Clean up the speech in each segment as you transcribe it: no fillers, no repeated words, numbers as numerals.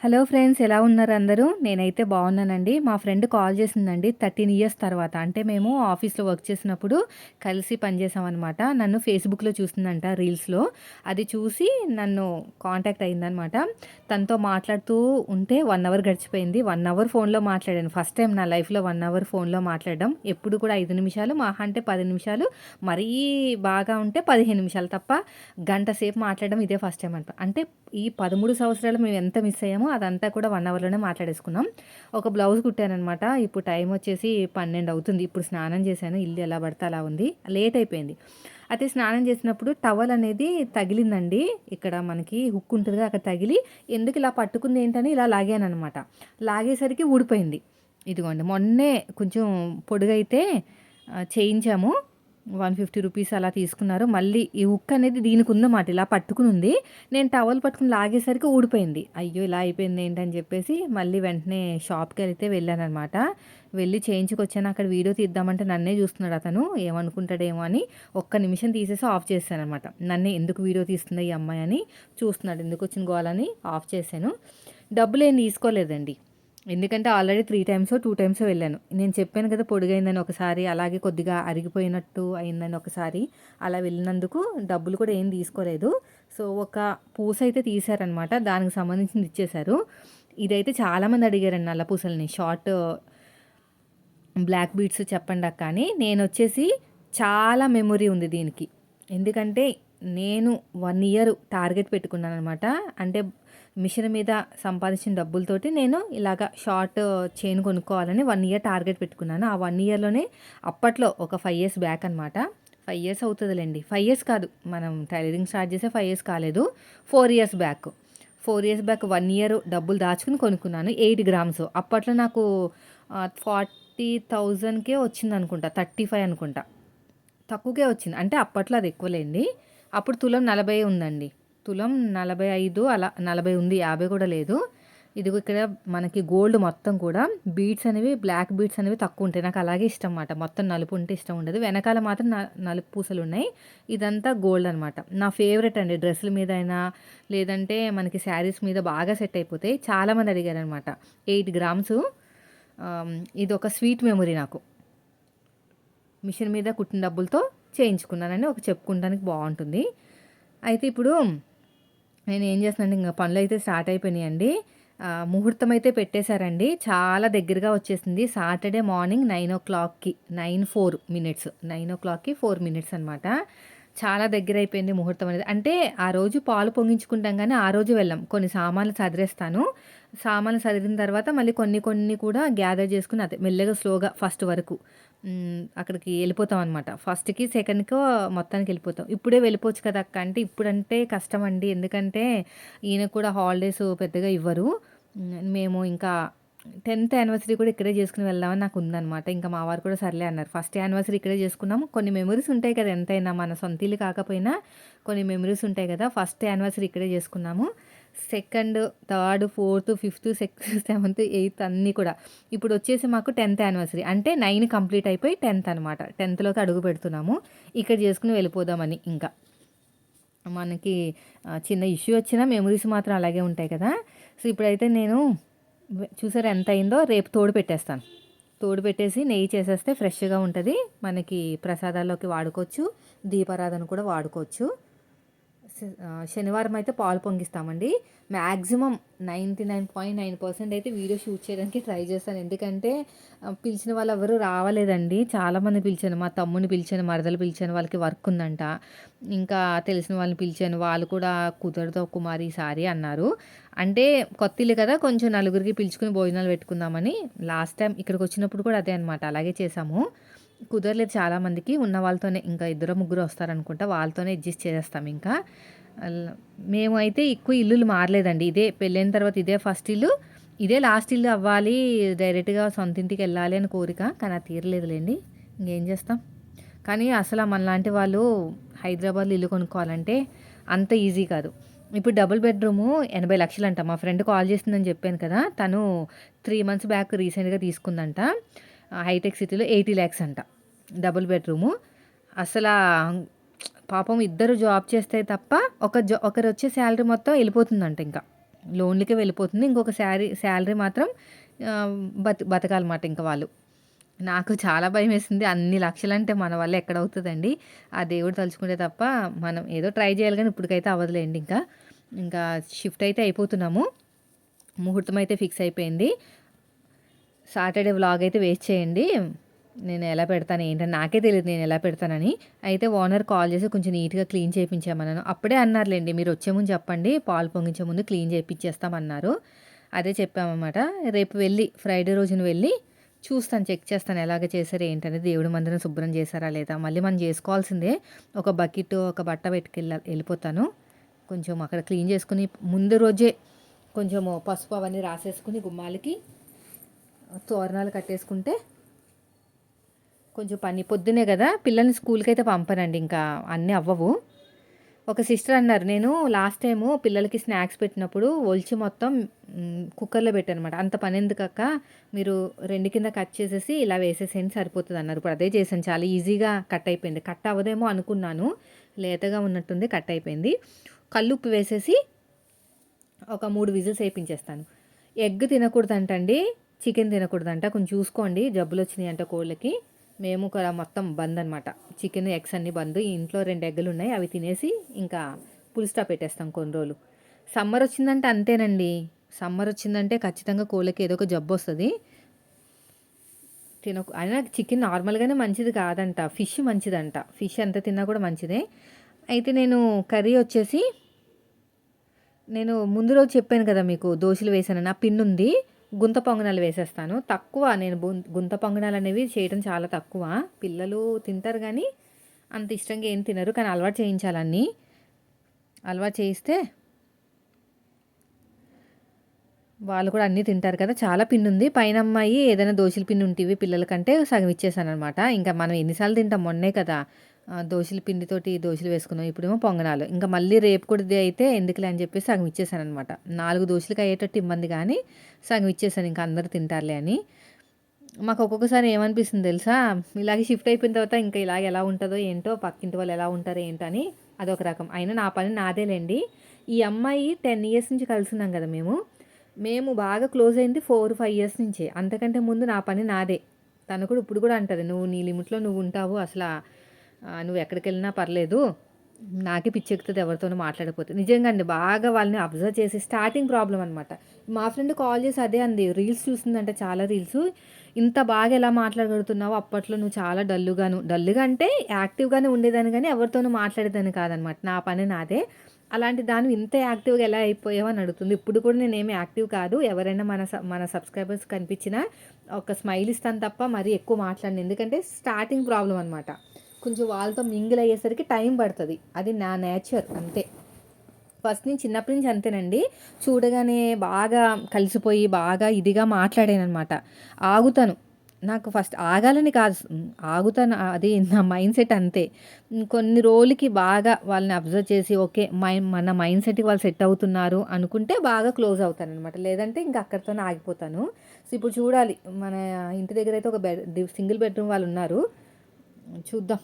Hello friends, ఎలా ఉన్నారు అందరూ? నేనైతే బాగున్నానండి. మా ఫ్రెండ్ కాల్ చేసిందండి 13 ఇయర్స్ తర్వాత. అంటే మేము ఆఫీస్‌లో వర్క్ చేసినప్పుడు కలిసి పనిచేసామనమాట. నన్ను ఫేస్‌బుక్‌లో చూసిందంట రీల్స్‌లో. అది చూసి నన్ను కాంటాక్ట్ అయిందనమాట. తనతో మాట్లాడుతూ ఉంటే 1 అవర్ గడిచిపోయింది. 1 అవర్ ఫోన్‌లో మాట్లాడాను. ఫస్ట్ టైం నా లైఫ్‌లో 1 అవర్ ఫోన్‌లో మాట్లాడడం. ఎప్పుడు కూడా 5 నిమిషాలు, మహా అంటే 10 నిమిషాలు, మరీ బాగా ఉంటే 15 నిమిషాలు తప్ప గంట సేపు మాట్లాడడం ఇదే ఫస్ట్ టైం అనమాట. అంటే ఈ 13 సంవత్సరాలు మేము ఎంత మిస్ అయ్యామో అదంతా కూడా 1 అవర్‌లోనే మాట్లాడేసుకున్నాం. ఒక బ్లౌజ్ కుట్టాననమాట. ఇప్పుడు టైం వచ్చేసి 12 అవుతుంది. ఇప్పుడు స్నానం చేశాను. ఇల్లు ఎలా పడితే అలా ఉంది. లేట్ అయిపోయింది. అయితే స్నానం చేసినప్పుడు టవల్ అనేది తగిలిందండి. ఇక్కడ మనకి హుక్ ఉంటదిగా, అక్కడ తగిలి ఎందుకు ఇలా పట్టుకుంది ఏంటని ఇలా లాగాననమాట. లాగేసరికి ఊడిపోయింది. ఇదిగోండి మొన్నే కొంచెం పొడుగైతే చేయించాము. 150 రూపీస్ అలా తీసుకున్నారు. మళ్ళీ ఈ హుక్ అనేది దీనికి ఉందన్నమాట. ఇలా పట్టుకుని ఉంది. నేను టవల్ పట్టుకుని లాగేసరికి ఊడిపోయింది. అయ్యో! ఇలా అయిపోయింది ఏంటని చెప్పేసి మళ్ళీ వెంటనే షాప్‌కైతే వెళ్ళాననమాట. వెళ్ళి చేయించుకొచ్చాను. అక్కడ వీడియో తీద్దామంటే నన్నే చూస్తున్నాడు అతను. ఏమనుకుంటాడేమో అని ఒక్క నిమిషం తీసేసి ఆఫ్ చేశాననమాట. నన్నే ఎందుకు వీడియో తీస్తుందా ఈ అమ్మాయి అని చూస్తున్నాడు. ఎందుకొచ్చిన గోలని ఆఫ్ చేశాను. డబ్బులేం తీసుకోలేదండి. ఎందుకంటే ఆల్రెడీ 3 టైమ్సో, 2 టైమ్సో వెళ్ళాను. నేను చెప్పాను కదా పొడుగైందని ఒకసారి, అలాగే కొద్దిగా అరిగిపోయినట్టు అయిందని ఒకసారి. అలా వెళ్ళినందుకు డబ్బులు కూడా ఏం తీసుకోలేదు. సో, ఒక పూసైతే తీశారనమాట. దానికి సంబంధించింది ఇచ్చేశారు. ఇదైతే చాలామంది అడిగారండి నల్ల పూసలని. షార్ట్ బ్లాక్ బీడ్స్ చెప్పండక్కా అని. నేనొచ్చేసి చాలా మెమొరీ ఉంది దీనికి. ఎందుకంటే నేను 1 ఇయర్ టార్గెట్ పెట్టుకున్నాననమాట. అంటే మిషన్ మీద సంపాదించిన డబ్బులతోటి నేను ఇలాగ షార్ట్ చైన్ కొనుక్కోవాలని 1 ఇయర్ టార్గెట్ పెట్టుకున్నాను. ఆ 1 ఇయర్‌లోనే అప్పట్లో ఒక 5 ఇయర్స్ బ్యాక్ అనమాట. 5 ఇయర్స్ అవుతదిలెండి. 5 ఇయర్స్ కాదు. మనం టైలరింగ్ స్టార్ట్ చేసే 5 ఇయర్స్ కాలేదు. 4 years back. 4 years back 1 year డబ్బులు దాచుకుని కొనుక్కున్నాను. 8 గ్రామ్స్. అప్పట్లో నాకు 40,000కే వచ్చిందనుకుంటా. 35 అనుకుంటా. తక్కువకే వచ్చింది. అంటే అప్పట్లో అది ఎక్కువలేండి. అప్పుడు తులం 40 ఉందండి. తులం 45 అలా 40 ఉంది. 50 కూడా లేదు. ఇదిగో ఇక్కడ మనకి గోల్డ్ మొత్తం కూడా బీడ్స్ అనేవి, బ్లాక్ బీడ్స్ అనేవి తక్కువుంటాయి. నాకు అలాగే ఇష్టం మాట. మొత్తం నలుపు ఉంటే ఇష్టం ఉండదు. వెనకాల మాత్రం నలుపు పూసలున్నాయి. ఇదంతా గోల్డ్ అనమాట. నా ఫేవరెట్ అండి. డ్రెస్సుల మీద అయినా, లేదంటే మనకి శారీస్ మీద బాగా సెట్ అయిపోతాయి. చాలామంది అడిగారనమాట. 8 గ్రామ్సు. ఇదొక స్వీట్ మెమొరీ నాకు. మిషన్ మీద కుట్టిన డబ్బులతో చేయించుకున్నానని ఒక చెప్పుకుంటానికి బాగుంటుంది. అయితే ఇప్పుడు నేనేం చేస్తున్నానంటే ఇంక పనులైతే స్టార్ట్ అయిపోయినాయండి. ముహూర్తం అయితే పెట్టేశారండి. చాలా దగ్గరగా వచ్చేసింది. సాటర్డే మార్నింగ్ 9:00కి 9:04 మినిట్స్. 9:00కి 4 మినిట్స్ అనమాట. చాలా దగ్గరైపోయింది ముహూర్తం అనేది. అంటే ఆ రోజు పాలు పొంగించుకుంటాం గానీ, ఆ రోజు వెళ్ళం. కొన్ని సామాన్లు సదిరేస్తాను. సామాన్లు సదిరిన తర్వాత మళ్ళీ కొన్ని కొన్ని కూడా గ్యాదర్ చేసుకొని అదే మెల్లగా స్లోగా ఫస్ట్ వరకు అక్కడికి ఎళ్ళిపోతామనమాట. ఫస్ట్‌కి, సెకండ్‌కో మొత్తానికి ఎళ్ళిపోతాం. ఇప్పుడే వెళ్ళిపోవచ్చు కదా అక్క అంటే, ఇప్పుడంటే కష్టమండి. ఎందుకంటే ఈయనకు కూడా హాలిడేస్ పెద్దగా ఇవ్వరు. మేము ఇంకా 10థ్ యానివర్సరీ కూడా ఇక్కడే చేసుకొని వెళ్దామని నాకుందనమాట. ఇంకా మా వారు కూడా సర్లే అన్నారు. ఫస్ట్ యానివర్సరీ ఇక్కడే చేసుకున్నాము. కొన్ని మెమోరీస్ ఉంటాయి కదా! ఎంతైనా మన సొంత ఇల్లు కాకపోయినా కొన్ని మెమోరీస్ ఉంటాయి కదా! ఫస్ట్ యానివర్సరీ ఇక్కడే చేసుకున్నాము. Second, third, fourth, fifth, sixth, seventh, eighth అన్నీ కూడా. ఇప్పుడొచ్చేసి మాకు 10థ్ యానివర్సరీ. అంటే 9 కంప్లీట్ అయిపోయి 10థ్ అనమాట. 10థ్‌లోకి అడుగు పెడుతున్నాము. ఇక్కడ చేసుకొని వెళ్ళిపోదామని ఇంకా. మనకి చిన్న ఇష్యూ వచ్చినా మెమోరీస్ మాత్రం అలాగే ఉంటాయి కదా! సో, ఇప్పుడైతే నేను చూసారా ఎంత అయిందో? రేపు తోడు పెట్టేస్తాను. తోడు పెట్టేసి నెయ్యి చేసేస్తే ఫ్రెష్‌గా ఉంటది. మనకి ప్రసాదాల్లోకి వాడుకోవచ్చు. దీపారాధన కూడా వాడుకోవచ్చు. శనివారం అయితే పాలు పొంగిస్తామండి. మ్యాక్సిమం 99.9% అయితే వీడియో షూట్ చేయడానికి ట్రై చేస్తాను. ఎందుకంటే పిలిచిన వాళ్ళు ఎవరు రావలేదండి. చాలామంది పిలిచాను. మా తమ్ముడిని పిలిచాను, మరదలు పిలిచాను. వాళ్ళకి వర్క్ ఉందంట. ఇంకా తెలిసిన వాళ్ళని పిలిచాను. వాళ్ళు కూడా కుదరదు కుమారి ఈసారి అన్నారు. అంటే కొత్త ఇల్లు కదా! కొంచెం నలుగురికి పిలుచుకొని భోజనాలు పెట్టుకుందామని. లాస్ట్ టైం ఇక్కడికి వచ్చినప్పుడు కూడా అదే అనమాట. అలాగే చేసాము. కుదరలేదు చాలామందికి. ఉన్న వాళ్ళతోనే ఇంకా ఇద్దరో, ముగ్గురో వస్తారనుకుంటా. వాళ్ళతోనే అడ్జస్ట్ చేసేస్తాం ఇంకా. అల్ మేము అయితే ఎక్కువ ఇల్లులు మారలేదండి. ఇదే పెళ్ళైన తర్వాత ఇదే ఫస్ట్ ఇల్లు. ఇదే లాస్ట్ ఇల్లు అవ్వాలి. డైరెక్ట్‌గా సొంత ఇంటికెళ్ళాలి అని కోరిక. కానీ అది తీరలేదులెండి. ఇంకేం చేస్తాం. కానీ అసల మనలాంటి వాళ్ళు హైదరాబాద్‌లో ఇల్లు కొనుక్కోవాలంటే అంత ఈజీ కాదు. ఇప్పుడు డబుల్ బెడ్‌రూము 80,00,000 అంట. మా ఫ్రెండ్ కాల్ చేసిందని చెప్పాను కదా! తను 3 మంత్స్ బ్యాక్ రీసెంట్‌గా తీసుకుందంట. హైటెక్ సిటీలో 80,00,000 అంట. Double bedroom. అసలా పాపం ఇద్దరు జాబ్ చేస్తే తప్ప ఒకరొచ్చే శాలరీ మొత్తం ఎళ్ళిపోతుందంట ఇంకా. లోన్‌లకే వెళ్ళిపోతుంది. ఇంకొక శాలరీ మాత్రం బతకాలన్నమాట ఇంక వాళ్ళు. నాకు చాలా భయమేసింది. అన్ని లక్షలంటే మన వల్ల ఎక్కడవుతదండి. ఆ దేవుడు తలుచుకుంటే తప్ప మనం ఏదో ట్రై చేయాలి గానీ ఇప్పటికైతే అవ్వదులేండి ఇంకా. ఇంకా షిఫ్ట్ అయితే అయిపోతున్నాము. ముహూర్తం అయితే ఫిక్స్ అయిపోయింది. సాటర్‌డే వ్లాగ్ అయితే వేస్ట్ చేయండి. నేను ఎలా పెడతాను ఏంటని నాకే తెలీదు నేను ఎలా పెడతానని. అయితే ఓనర్ కాల్ చేసి కొంచెం నీట్‌గా క్లీన్ చేపించామన్నాను. అప్పుడే అన్నారులెండి మీరు వచ్చే ముందు చెప్పండి పాలు పొంగించే ముందు క్లీన్ చేపిచ్చేస్తామన్నారు. అదే చెప్పామన్నమాట. రేపు వెళ్ళి ఫ్రైడే రోజున వెళ్ళి చూస్తాను, చెక్ చేస్తాను ఎలాగ చేశారు ఏంటనేది. దేవుడి మందిరం శుభ్రం చేశారా లేదా? మళ్ళీ మనం చేసుకోవాల్సిందే. ఒక బకెట్, ఒక బట్ట వెళ్ళిపోతాను. కొంచెం అక్కడ క్లీన్ చేసుకొని ముందు రోజే కొంచెము పసుపు అవన్నీ రాసేసుకుని గుమ్మాలకి తోరణాలు కట్టేసుకుంటే కొంచెం పని పొద్దునే కదా పిల్లల్ని స్కూల్కి అయితే పంపనండి, ఇంకా అన్నీ అవ్వవు. ఒక సిస్టర్ అన్నారు, నేను లాస్ట్ టైము పిల్లలకి స్నాక్స్ పెట్టినప్పుడు ఒలిచి మొత్తం కుక్కర్లో పెట్టానమాట. అంత పని ఎందుకక్క, మీరు 2 కింద కట్ చేసేసి ఇలా వేసేసేయండి సరిపోతుంది అన్నారు. ఇప్పుడు అదే చేశాను, చాలా ఈజీగా కట్ అయిపోయింది. కట్ అవ్వదేమో అనుకున్నాను, లేతగా ఉన్నట్టుంది, కట్ అయిపోయింది. కల్లుప్పు వేసేసి ఒక 3 విజిల్స్ వేయించేస్తాను. ఎగ్ తినకూడదంటండి, చికెన్ తినకూడదంట, కొంచెం చూసుకోండి. జబ్బులు వచ్చినాయి అంట కోళ్ళకి. మేము కూడా మొత్తం బంద్ అనమాట. చికెన్, ఎగ్స్ అన్నీ బంద్. ఇంట్లో 2 ఎగ్గులు ఉన్నాయి, అవి తినేసి ఇంకా ఫుల్ స్టాప్ పెట్టేస్తాం కొన్ని రోజులు. సమ్మర్ వచ్చిందంటే అంతేనండి. సమ్మర్ వచ్చిందంటే ఖచ్చితంగా కోళ్ళకి ఏదో ఒక జబ్బు వస్తుంది. అయినా చికెన్ నార్మల్గానే మంచిది కాదంట, ఫిష్ మంచిదంట. ఫిష్ ఎంత తిన్నా కూడా మంచిదే. అయితే నేను కర్రీ వచ్చేసి నేను ముందు రోజు చెప్పాను కదా మీకు, దోశలు వేసానని. ఆ పిన్ ఉంది, గుంత పొంగనాలు వేసేస్తాను. తక్కువ నేను గుంత పొంగనాలు అనేవి చేయడం చాలా తక్కువ. పిల్లలు తింటారు కానీ అంత ఇష్టంగా ఏం తినరు, కానీ అలవాటు చేయించాలన్నీ. అలవాటు చేయిస్తే వాళ్ళు కూడా అన్నీ తింటారు కదా. చాలా పిండి ఉంది. పైన అమ్మాయి ఏదైనా దోశల పిండి ఉంటివి పిల్లలకంటే సగం ఇచ్చేసాననమాట. ఇంకా మనం ఎన్నిసార్లు తింటాం, మొన్నే కదా దోశల పిండితోటి దోశలు వేసుకున్నాం. ఇప్పుడేమో పొంగనాలు. ఇంకా మళ్ళీ రేపు కూడా ఇది అయితే ఎందుకులే అని చెప్పేసి సగం ఇచ్చేసాననమాట. 4 దోశలకి అయ్యేటట్టు ఇబ్బంది కానీ సగం ఇచ్చేసాను, ఇంకా అందరూ తింటారులే అని. మాకు ఒక్కొక్కసారి ఏమనిపిస్తుంది తెలుసా, ఇలాగే షిఫ్ట్ అయిపోయిన తర్వాత ఇంకా ఇలాగ ఎలా ఉంటుందో ఏంటో, పక్కింటి వాళ్ళు ఎలా ఉంటారో ఏంటో అని. అదొక రకం. అయినా నా పని నాదేలేండి. ఈ అమ్మాయి 10 ఇయర్స్ నుంచి కలిసి కదా మేము బాగా క్లోజ్ అయింది 4, 5 ఇయర్స్ నుంచే. అంతకంటే ముందు నా పని నాదే. తను కూడా ఇప్పుడు కూడా అంటది, నువ్వు నీ లిమిట్‌లో నువ్వు ఉంటావు. అసల నువ్వు ఎక్కడికెళ్ళినా పర్లేదు. నాకే పిచ్చెక్కుతది ఎవరితోనో మాట్లాడకపోతే. నిజంగా అండి, బాగా వాళ్ళని అబ్జర్వ్ చేసి స్టార్టింగ్ ప్రాబ్లమ్ అనమాట. మా ఫ్రెండ్ కాల్ చేసి అదే అంది. రీల్స్ చూసిందంట, చాలా రీల్స్. ఇంత బాగా ఎలా మాట్లాడగలుగుతున్నావు? అప్పట్లో నువ్వు చాలా డల్లుగా అంటే యాక్టివ్‌గానే ఉండేదాన్ని గానీ ఎవరితోనూ మాట్లాడేదాన్ని కాదనమాట. నా పని నాదే. అలాంటి దానివి ఇంత యాక్టివ్‌గా ఎలా అయిపోయావు అని అడుగుతుంది. ఇప్పుడు కూడా నేనేమి యాక్టివ్ కాదు. ఎవరైనా మన సబ్స్క్రైబర్స్ కనిపించినా ఒక స్మైల్ ఇస్తాను తప్ప మరీ ఎక్కువ మాట్లాడను. ఎందుకంటే స్టార్టింగ్ ప్రాబ్లమ్ అనమాట. కొంచెం వాళ్ళతో మింగిల్ అయ్యేసరికి టైం పడతది. అది నా నేచర్ అంతే. ఫస్ట్ నుంచి చిన్నప్పటి నుంచి అంతేనండి. చూడగానే బాగా కలిసిపోయి బాగా ఇదిగా మాట్లాడాననమాట. ఆగుతాను. నాకు ఫస్ట్ ఆగాలని కాదు, ఆగుతాను. అది నా మైండ్ సెట్ అంతే. కొన్ని రోజులకి బాగా వాళ్ళని అబ్జర్వ్ చేసి ఓకే, మన మైండ్ సెట్‌కి వాళ్ళు సెట్ అవుతున్నారు అనుకుంటే బాగా క్లోజ్ అవుతాననమాట. లేదంటే ఇంక అక్కడితోనే ఆగిపోతాను. సో, ఇప్పుడు చూడాలి, మన ఇంటి దగ్గరైతే ఒక సింగిల్ బెడ్‌రూమ్ వాళ్ళున్నారు. చూద్దాం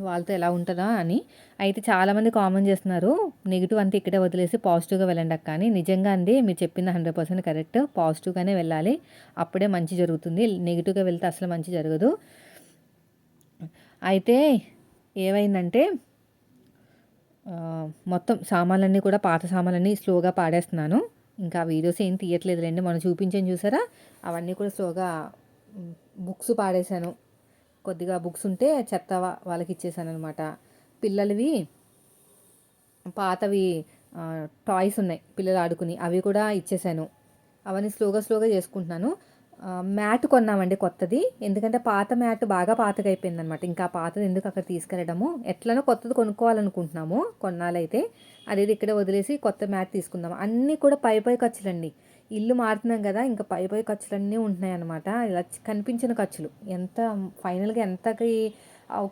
వాళ్ళతో ఎలా ఉంటదా అని. అయితే చాలామంది కామెంట్ చేస్తున్నారు, నెగిటివ్ అంతా ఇక్కడే వదిలేసి పాజిటివ్‌గా వెళ్ళండి అక్క అని. నిజంగా అండి, మీరు చెప్పింది 100% కరెక్ట్. పాజిటివ్‌గానే వెళ్ళాలి. అప్పుడే మంచి జరుగుతుంది. నెగిటివ్‌గా వెళ్తే అసలు మంచి జరగదు. అయితే ఏమైందంటే మొత్తం సామాన్లన్నీ కూడా, పాత సామాన్లన్నీ స్లోగా పాడేస్తున్నాను. ఇంకా వీడియోస్ ఏం తీయట్లేదులెండి. మొన్న చూపించాను చూసారా, అవన్నీ కూడా స్లోగా బుక్స్ పాడేశాను. కొద్దిగా బుక్స్ ఉంటే చెత్త వాళ్ళకి ఇచ్చేసాననమాట. పిల్లలవి పాతవి టాయ్స్ ఉన్నాయి పిల్లలు ఆడుకుని, అవి కూడా ఇచ్చేసాను. అవన్నీ స్లోగా చేసుకుంటున్నాను. మ్యాట్ కొన్నామండి కొత్తది. ఎందుకంటే పాత మ్యాట్ బాగా పాతగా అయిపోయిందనమాట. ఇంకా పాతది ఎందుకు అక్కడ తీసుకెళ్ళడము, ఎట్లనో కొత్తది కొనుక్కోవాలనుకుంటున్నాము కొన్నాళ్ళైతే. అదేది ఇక్కడే వదిలేసి కొత్త మ్యాట్ తీసుకుందాం. అన్నీ కూడా పై ఖర్చులండి. ఇల్లు మారుతున్నాం కదా, ఇంకా పై ఖర్చులన్నీ ఉంటున్నాయి అనమాట. ఇలా కనిపించిన ఖర్చులు ఎంత ఫైనల్గా ఎంతకి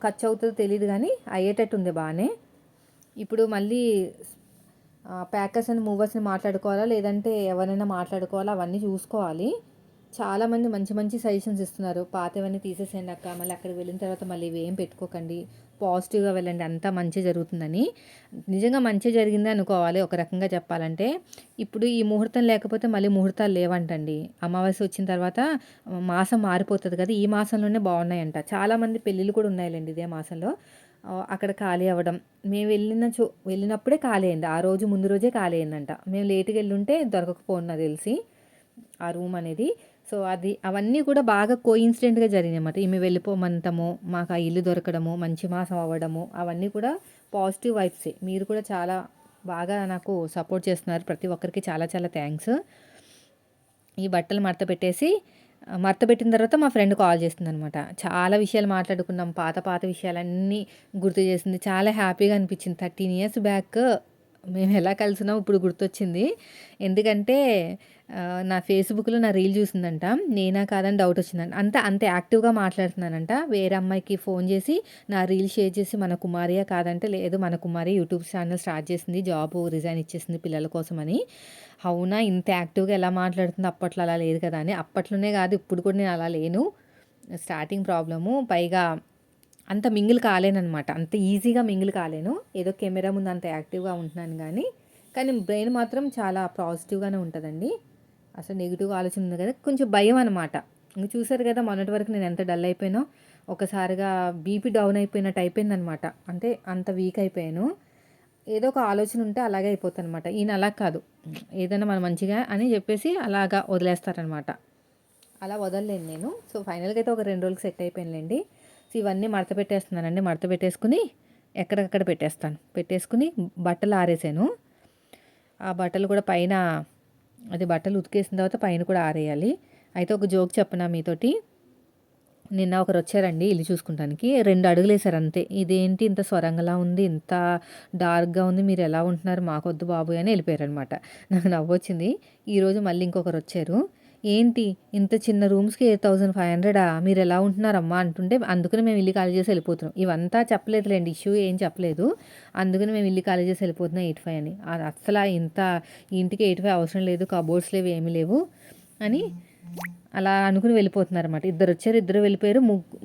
ఖర్చు అవుతుందో తెలియదు కానీ అయ్యేటట్టు ఉంది బాగానే. ఇప్పుడు మళ్ళీ ప్యాకర్స్ అండ్ మూవర్స్ని మాట్లాడుకోవాలా, లేదంటే ఎవరైనా మాట్లాడుకోవాలా, అవన్నీ చూసుకోవాలి. చాలామంది మంచి మంచి సజెషన్స్ ఇస్తున్నారు. పాతవన్నీ తీసేసేయండి అక్క. మళ్ళీ అక్కడికి వెళ్ళిన తర్వాత మళ్ళీ ఇవేం పెట్టుకోకండి. పాజిటివ్‌గా వెళ్ళండి. అంతా మంచే జరుగుతుందని. నిజంగా మంచే జరిగిందే అనుకోవాలి ఒక రకంగా చెప్పాలంటే. ఇప్పుడు ఈ ముహూర్తం లేకపోతే మళ్ళీ ముహూర్తాలు లేవంటండి. అమావాస్య వచ్చిన తర్వాత మాసం మారిపోతది కదా! ఈ మాసంలోనే బాగున్నాయంట. చాలామంది పెళ్ళిళ్ళు కూడా ఉన్నాయిలెండి ఇదే మాసంలో. అక్కడ ఖాళీ అవ్వడం. మేము వెళ్ళినప్పుడే ఖాళీ అయింది. ఆ రోజు ముందు రోజే ఖాళీ అయిందంట. మేము లేట్‌గా ఎళ్ళుంటే దొరకకపోవును నాకు తెలిసి ఆ రూమ్ అనేది. సో, అవన్నీ కూడా బాగా కోయిన్సిడెంట్‌గా జరిగినాయన్నమాట. ఈమె వెళ్ళిపోమంటము, మాకు ఆ ఇల్లు దొరకడము, మంచి మాసం అవ్వడము, అవన్నీ కూడా పాజిటివ్ వైబ్సే. మీరు కూడా చాలా బాగా నాకు సపోర్ట్ చేస్తున్నారు. ప్రతి ఒక్కరికి చాలా చాలా థ్యాంక్స్. ఈ బట్టలు మడత పెట్టిన తర్వాత మా ఫ్రెండ్ కాల్ చేసిందనమాట. చాలా విషయాలు మాట్లాడుకున్నాం. పాత పాత విషయాలన్నీ గుర్తు చేసింది. చాలా హ్యాపీగా అనిపించింది. 13 ఇయర్స్ బ్యాక్ మేము ఎలా కలిసినామో ఇప్పుడు గుర్తొచ్చింది. ఎందుకంటే నా ఫేస్‌బుక్‌లో నా రీల్ చూసిందంట. నేనా కాదని డౌట్ వచ్చిందంట. అంత యాక్టివ్‌గా మాట్లాడుతున్నానంట. వేరే అమ్మాయికి ఫోన్ చేసి నా రీల్ షేర్ చేసి మన కుమారియా కాదంటే, లేదు మన కుమారి యూట్యూబ్ ఛానల్ స్టార్ట్ చేసింది. జాబ్ రిజైన్ ఇచ్చేసింది పిల్లల కోసమని. అవునా! ఇంత యాక్టివ్‌గా ఎలా మాట్లాడుతుంది అప్పట్లో అలా లేదు కదా అని. అప్పట్లోనే కాదు ఇప్పుడు కూడా నేను అలా లేను. Starting problem. పైగా అంత మింగిల్ కాలేననమాట. అంత ఈజీగా మింగిల్ కాలేను. ఏదో కెమెరా ముందు అంత యాక్టివ్‌గా ఉంటున్నాను గానీ, కానీ బ్రెయిన్ మాత్రం చాలా పాజిటివ్‌గానే ఉంటదండి. అసలు నెగెటివ్ ఆలోచన ఉంది కదా! కొంచెం భయం అనమాట. ఇంక చూసారు కదా! మొన్నటి వరకు నేను ఎంత డల్ అయిపోయానో. ఒకసారిగా బీపీ డౌన్ అయిపోయినట్టు అయిపోయిందనమాట. అంటే అంత వీక్ అయిపోయాను. ఏదో ఒక ఆలోచన ఉంటే అలాగే అయిపోతానమాట. ఈయన అలా కాదు. ఏదైనా మనం మంచిగా అని చెప్పేసి అలాగా వదిలేస్తారనమాట. అలా వదలలేను నేను. సో, ఫైనల్‌గా అయితే ఒక 2 రోజులకి సెట్ అయిపోయానులెండి. సో, ఇవన్నీ మడత పెట్టేస్తున్నానండి. మడత పెట్టేసుకొని ఎక్కడికక్కడ పెట్టేస్తాను. పెట్టేసుకొని బట్టలు ఆరేసాను. ఆ బట్టలు కూడా పైన బట్టలు ఉతికేసిన తర్వాత పైన కూడా ఆరేయాలి. అయితే ఒక జోక్ చెప్పనా మీతోటి? నిన్న ఒకరొచ్చారండి ఇల్లు చూసుకుంటానికి. 2 అడుగులేసారు అంతే. ఇదేంటి ఇంత సొరంగలా ఉంది, ఇంత డార్క్‌గా ఉంది, మీరెలా ఉంటున్నారు మాకొద్దు బాబోయ్ అని ఎళ్ళిపోయారనమాట. నాకు నవ్వొచ్చింది. ఈరోజు మళ్ళీ ఇంకొకరొచ్చారు. ఏంటి ఇంత చిన్న రూమ్స్‌కి 8500 మీరెలా ఉంటున్నారమ్మా అంటుంటే, అందుకని మేము ఇల్లు ఖాళీ చేసి ఎళ్ళిపోతున్నాం. ఇవంతా చెప్పలేదులెండి, ఇష్యూ ఏం చెప్పలేదు. అందుకని మేము ఇల్లు ఖాళీ చేసి ఎళ్ళిపోతున్నాం 85 అని. అది అస్సల ఈ ఇంటికి 85 అవసరం లేదు. కబోర్డ్స్ లేవు, ఏమీ లేవు అని అలా అనుకుని వెళ్ళిపోతున్నారన్నమాట. ఇద్దరొచ్చారు, ఇద్దరు వెళ్ళిపోయారు.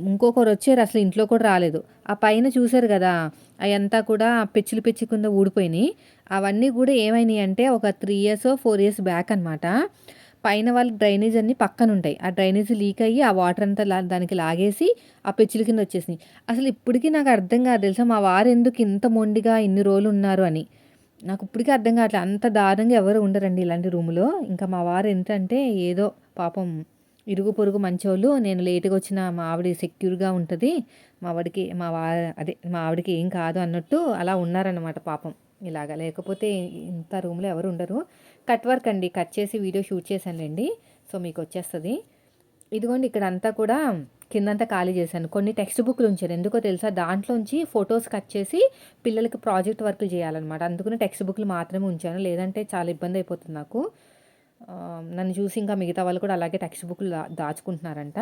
ఇంకొకరొచ్చారు అసలు ఇంట్లో కూడా రాలేదు. ఆ పైన చూసారు గదా! అయంతా కూడా పెచ్చులు పెచ్చు కింద ఊడిపోయినియి. అవన్నీ గూడా ఏమైనియంటే ఒక 3 ఇయర్సో, 4 ఇయర్స్ బ్యాక్ అనమాట. పైన వాళ్ళ డ్రైనేజ్ అన్నీ పక్కనుంటాయి. ఆ డ్రైనేజ్ లీక్ అయ్యి ఆ వాటర్ అంతా దానికి లాగేసి ఆ పెచ్చుల కింద వచ్చేసినియి. అసలు ఇప్పటికి నాకు అర్థం కాదు తెలుసా! మా వారెందుకు ఇంత మొండిగా ఇన్ని రోజులున్నారు అని. నాకు ఇప్పటికి అర్థం కావట్లే. అంత దారుణంగా ఎవరు ఉండరండి ఇలాంటి రూమ్‌లో. ఇంకా మా వారు ఏంటంటే ఏదో పాపం ఇరుగు పొరుగు మంచోళ్ళు. నేను లేట్‌గా వచ్చినా మా ఆవిడ సెక్యూర్‌గా ఉంటది. మా ఆవిడకి ఏం కాదు అన్నట్టు అలా ఉన్నారనమాట పాపం. ఇలాగ లేకపోతే ఇంత రూమ్‌లో ఎవరు ఉండరు. కట్ వర్క్ అండి. కట్ చేసి వీడియో షూట్ చేశానులెండి. సో, మీకొచ్చేస్తది. ఇదిగోండి ఇక్కడంతా కూడా కిందంతా ఖాళీ చేశాను. కొన్ని టెక్స్ట్ బుక్‌లు ఉంచాను. ఎందుకో తెలుసా? దాంట్లోంచి ఫోటోస్ కట్ చేసి పిల్లలకి ప్రాజెక్ట్ వర్కులు చేయాలనమాట. అందుకని టెక్స్ట్ బుక్‌లు మాత్రమే ఉంచాను. లేదంటే చాలా ఇబ్బంది అయిపోతుంది నాకు. నన్ను చూసి ఇంకా మిగతా వాళ్ళు కూడా అలాగే టెక్స్ట్ బుక్‌లు దాచుకుంటున్నారంట.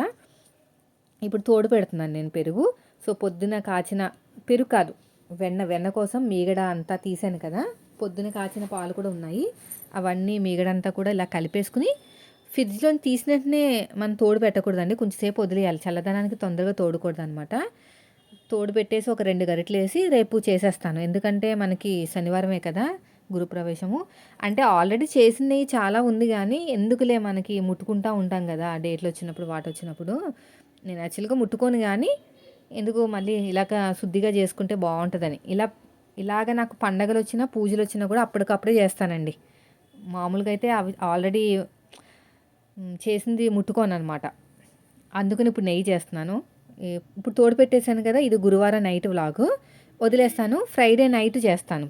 ఇప్పుడు తోడు పెడుతున్నాను నేను పెరుగు. సో, పొద్దున కాచిన పెరుగు కాదు, వెన్న కోసం మీగడ అంతా తీసాను కదా! పొద్దున కాచిన పాలు కూడా ఉన్నాయి. అవన్నీ మీగడంతా కూడా ఇలా కలిపేసుకొని ఫ్రిడ్జ్‌లోని తీసిన వెంటనే మనం తోడు పెట్టకూడదండి. కొంచెం సేపు వదిలేయాలి. చల్లదనానికి తొందరగా తోడకూడదనమాట. తోడు పెట్టేసి ఒక 2 గరిటెలేసి రేపు చేసేస్తాను. ఎందుకంటే మనకి శనివారమే కదా గురుప్రవేశము. అంటే ఆల్రెడీ చేసినయి చాలా ఉంది గానీ, ఎందుకులే మనకి ముట్టుకుంటా ఉంటాం గదా! డేట్‌లొచ్చినప్పుడు, వాటొచ్చినప్పుడు. నేను యాక్చువల్‌గా ముట్టుకోను గానీ, ఎందుకు మళ్ళీ ఇలాగ శుద్ధిగా చేసుకుంటే బావుంటదని. ఇలాగ నాకు పండగలొచ్చినా, పూజలొచ్చినా కూడా అప్పటికప్పుడే చేస్తానండి. మామూలుగా అయితే అవి ఆల్రెడీ చేసింది ముట్టుకోననమాట. అందుకని ఇప్పుడు నెయ్యి చేస్తున్నాను. ఇప్పుడు తోడు పెట్టేసాను కదా! ఇది గురువారం నైట్ వ్లాగు. వదిలేస్తాను. ఫ్రైడే నైట్ చేస్తాను.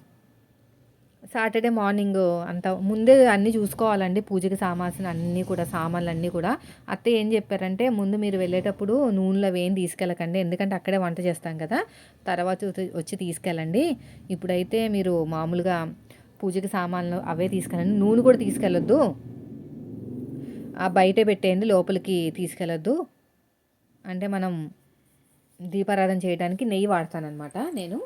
సాటర్డే మార్నింగ్ అంతా ముందే అన్నీ చూసుకోవాలండి. పూజకి సామాల్సిన అన్నీ కూడా సామాన్లన్నీ కూడా. అత్తయ్య ఏం చెప్పారంటే, ముందు మీరు వెళ్ళేటప్పుడు నూనెలు అవేం తీసుకెళ్ళకండి. ఎందుకంటే అక్కడే వంట చేస్తాం కదా! తర్వాత వచ్చి తీసుకెళ్ళండి. ఇప్పుడైతే మీరు మామూలుగా పూజకి సామాన్లు అవే తీసుకెళ్ళండి. నూనె కూడా తీసుకెళ్ళొద్దు. బయటే పెట్టేయండి. లోపలికి తీసుకెళ్ళొద్దు. అంటే మనం దీపారాధన చేయడానికి నెయ్యి వాడతాననమాట నేను.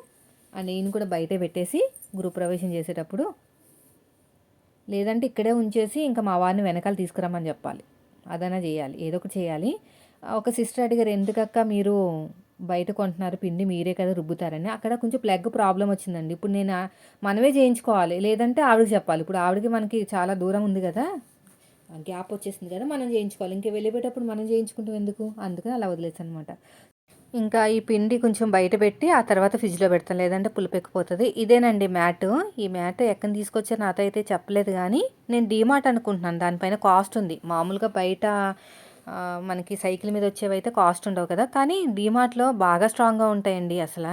ఆ నెయ్యిని కూడా బయటే పెట్టేసి గృహప్రవేశం చేసేటప్పుడు, లేదంటే ఇక్కడే ఉంచేసి ఇంకా మా వారిని వెనకాల తీసుకురమ్మని చెప్పాలి. అదైనా చేయాలి, ఏదో ఒకటి చేయాలి. ఒక సిస్టర్ అడిగారు, ఎందుకక్క మీరు బయట కొంటున్నారు పిండి, మీరే కదా రుబ్బుతారని. అక్కడ కొంచెం ప్లగ్ ప్రాబ్లమ్ వచ్చిందండి. ఇప్పుడు నేను మనమే చేయించుకోవాలి, లేదంటే ఆవిడకి చెప్పాలి. ఇప్పుడు ఆవిడకి మనకి చాలా దూరం ఉంది కదా, గ్యాప్ వచ్చేసింది కదా, మనం చేయించుకోవాలి. ఇంక వెళ్ళిపోయేటప్పుడు మనం చేయించుకుంటాం ఎందుకు, అందుకని అలా వదిలేసాను అనమాట. ఇంకా ఈ పిండి కొంచెం బయట పెట్టి ఆ తర్వాత ఫ్రిడ్జ్లో పెడతాను, లేదంటే పులిపెక్కిపోతుంది. ఇదేనండి మ్యాట్. ఈ మ్యాట్ ఎక్కడ తీసుకొచ్చారు నాతో అయితే చెప్పలేదు, కానీ నేను డీమార్ట్ అనుకుంటున్నాను. దానిపైన కాస్ట్ ఉంది. మామూలుగా బయట మనకి సైకిల్ మీద వచ్చేవైతే కాస్ట్ ఉండవు కదా, కానీ డీమార్ట్లో బాగా స్ట్రాంగ్గా ఉంటాయండి అసలు.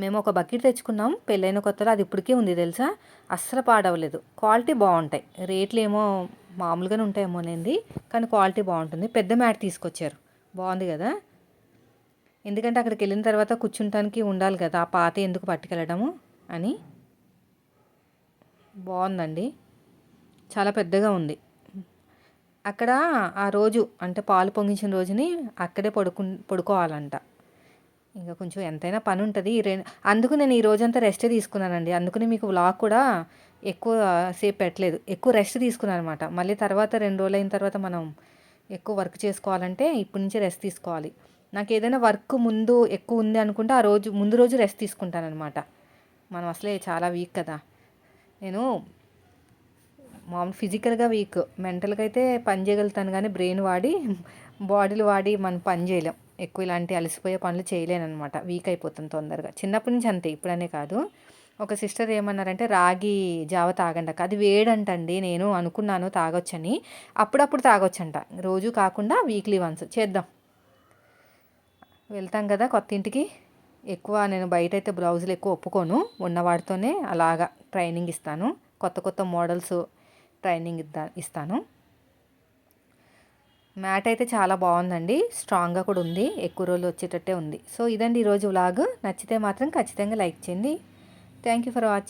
మేము ఒక బకెట్ తెచ్చుకున్నాం పెళ్ళైన కొత్తలో, అది ఇప్పటికే ఉంది తెలుసా. అస్సలు పాడవలేదు, క్వాలిటీ బాగుంటాయి. రేట్లు ఏమో మామూలుగానే ఉంటాయేమోనండి, కానీ క్వాలిటీ బాగుంటుంది. పెద్ద మ్యాట్ తీసుకొచ్చారు, బాగుంది కదా. ఎందుకంటే అక్కడికి వెళ్ళిన తర్వాత కూర్చుంటానికి ఉండాలి కదా, ఆ పాత ఎందుకు పట్టుకెళ్ళడము అని. బాగుందండి, చాలా పెద్దగా ఉంది. అక్కడ ఆ రోజు అంటే పాలు పొంగించిన రోజుని అక్కడే పడుకోవాలంట. ఇంకా కొంచెం ఎంతైనా పని ఉంటుంది. అందుకు నేను ఈ రోజంతా రెస్ట్ తీసుకున్నానండి. అందుకని మీకు వ్లాగ్ కూడా ఎక్కువ సేపు పెట్టలేదు, ఎక్కువ రెస్ట్ తీసుకున్నాను అనమాట. మళ్ళీ తర్వాత 2 రోజులు అయిన తర్వాత మనం ఎక్కువ వర్క్ చేసుకోవాలంటే ఇప్పటి నుంచి రెస్ట్ తీసుకోవాలి. నాకు ఏదైనా వర్క్ ముందు ఎక్కువ ఉంది అనుకుంటే ఆ రోజు ముందు రోజు రెస్ట్ తీసుకుంటానమాట. మనం అసలే చాలా వీక్ కదా. నేను మామూలు ఫిజికల్గా వీక్, మెంటల్గా అయితే పని చేయగలుగుతాను, కానీ బ్రెయిన్ వాడి బాడీలు వాడి మనం పని చేయలేం. ఎక్కువ ఇలాంటి అలసిపోయే పనులు చేయలేను అనమాట, వీక్ అయిపోతాను తొందరగా. చిన్నప్పటి నుంచి అంతే, ఇప్పుడనే కాదు. ఒక సిస్టర్ ఏమన్నారంటే రాగి జావ తాగండి అక్క, అది వేడంటండి. నేను అనుకున్నాను తాగొచ్చని, అప్పుడప్పుడు తాగొచ్చంట, రోజు కాకుండా వీక్లీ వన్స్ చేద్దాం. వెళ్తాం కదా కొత్త ఇంటికి, ఎక్కువ నేను బయట అయితే బ్లౌజులు ఎక్కువ ఒప్పుకోను, ఉన్నవాడితోనే అలాగా ట్రైనింగ్ ఇస్తాను. కొత్త కొత్త మోడల్స్ ట్రైనింగ్ ఇస్తాను. మ్యాట్ అయితే చాలా బాగుందండి, స్ట్రాంగ్గా కూడా ఉంది, ఎక్కువ రోజులు వచ్చేటట్టే ఉంది. సో ఇదండి ఈరోజు వ్లాగ్. నచ్చితే మాత్రం ఖచ్చితంగా లైక్ చేయండి. Thank you for watching.